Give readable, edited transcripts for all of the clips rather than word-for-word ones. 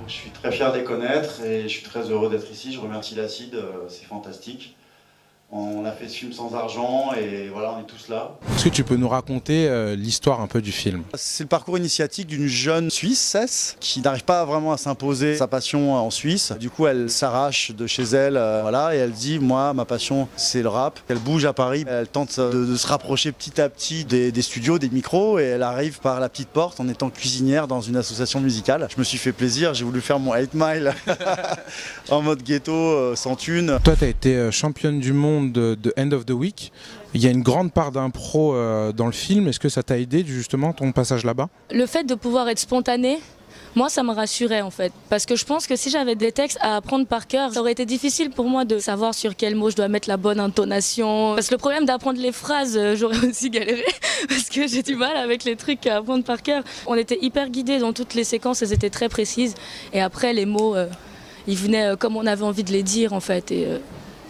Je suis très fier de les connaître et je suis très heureux d'être ici. Je remercie l'Acide, c'est fantastique. On a fait ce film sans argent et voilà, on est tous là. Est-ce que tu peux nous raconter l'histoire un peu du film? C'est le parcours initiatique d'une jeune Suisse, Cess, qui n'arrive pas vraiment à s'imposer sa passion en Suisse. Du coup, elle s'arrache de chez elle, voilà, et elle dit, moi, ma passion, c'est le rap. Elle bouge à Paris, elle tente de se rapprocher petit à petit des studios, des micros, et elle arrive par la petite porte en étant cuisinière dans une association musicale. Je me suis fait plaisir, j'ai voulu faire mon 8 Mile en mode ghetto, sans thune. Toi, tu as été championne du monde de End of the Week. Il y a une grande part d'impro dans le film. Est-ce que ça t'a aidé justement ton passage là-bas? Le fait de pouvoir être spontané, moi ça me rassurait en fait. Parce que je pense que si j'avais des textes à apprendre par cœur, ça aurait été difficile pour moi de savoir sur quel mot je dois mettre la bonne intonation. Parce que le problème d'apprendre les phrases, j'aurais aussi galéré. Parce que j'ai du mal avec les trucs à apprendre par cœur. On était hyper guidés dans toutes les séquences, elles étaient très précises. Et après les mots, ils venaient comme on avait envie de les dire en fait. Et,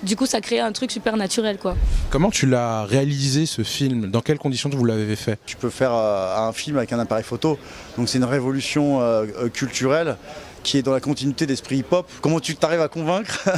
du coup, ça créait un truc super naturel, quoi. Comment tu l'as réalisé, ce film? Dans quelles conditions vous l'avez fait? Tu peux faire un film avec un appareil photo, donc c'est une révolution culturelle qui est dans la continuité d'esprit hip-hop. Comment tu t'arrives à convaincre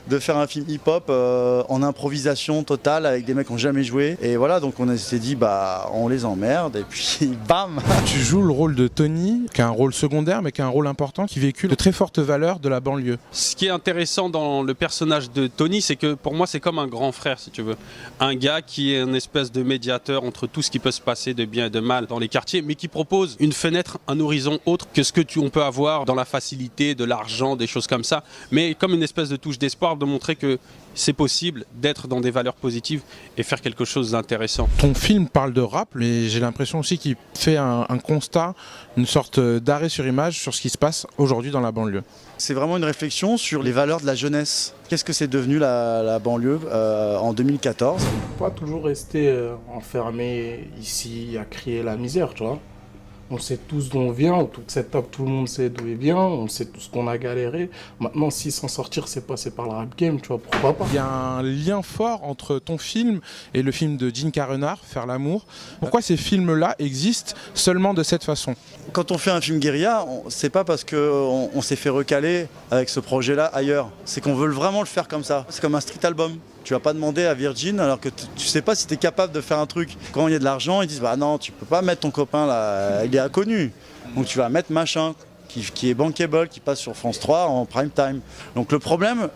de faire un film hip-hop en improvisation totale avec des mecs qui n'ont jamais joué? Et voilà, donc on s'est dit, bah on les emmerde et puis bam. Tu joues le rôle de Tony, qui a un rôle secondaire mais qui a un rôle important, qui véhicule de très fortes valeurs de la banlieue. Ce qui est intéressant dans le personnage de Tony, c'est que pour moi c'est comme un grand frère, si tu veux. Un gars qui est une espèce de médiateur entre tout ce qui peut se passer de bien et de mal dans les quartiers, mais qui propose une fenêtre, un horizon autre que ce que on peut avoir dans la facilité, de l'argent, des choses comme ça, mais comme une espèce de touche d'espoir, de montrer que c'est possible d'être dans des valeurs positives et faire quelque chose d'intéressant. Ton film parle de rap, mais j'ai l'impression aussi qu'il fait un constat, une sorte d'arrêt sur image sur ce qui se passe aujourd'hui dans la banlieue. C'est vraiment une réflexion sur les valeurs de la jeunesse. Qu'est-ce que c'est devenu la banlieue en 2014? Pas toujours rester enfermé ici à crier la misère, tu vois. On sait tous d'où on vient, autour de cette table, tout le monde sait d'où il vient, on sait tout ce qu'on a galéré. Maintenant, si s'en sortir, c'est passer par le rap game, tu vois, pourquoi pas? Il y a un lien fort entre ton film et le film de Jean Carenard, Faire l'amour. Pourquoi ces films-là existent seulement de cette façon? Quand on fait un film guérilla, c'est pas parce qu'on s'est fait recaler avec ce projet-là ailleurs. C'est qu'on veut vraiment le faire comme ça. C'est comme un street album. Tu vas pas demander à Virgin alors que tu sais pas si tu es capable de faire un truc. Quand il y a de l'argent, ils disent bah non, tu peux pas mettre ton copain là, il est inconnu. Donc tu vas mettre machin qui est bankable, qui passe sur France 3 en prime time. Donc le problème,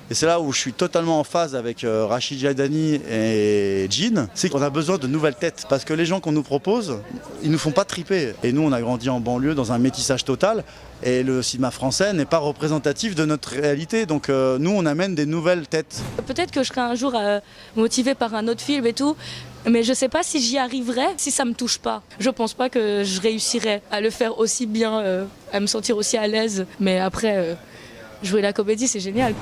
et c'est là où je suis totalement en phase avec Rachid Jadani et Jean, c'est qu'on a besoin de nouvelles têtes. Parce que les gens qu'on nous propose, ils nous font pas triper. Et nous, on a grandi en banlieue dans un métissage total. Et le cinéma français n'est pas représentatif de notre réalité. Donc nous, on amène des nouvelles têtes. Peut-être que je serai un jour motivée par un autre film et tout. Mais je sais pas si j'y arriverai si ça me touche pas. Je pense pas que je réussirai à le faire aussi bien, à me sentir aussi à l'aise. Mais après, jouer la comédie, c'est génial.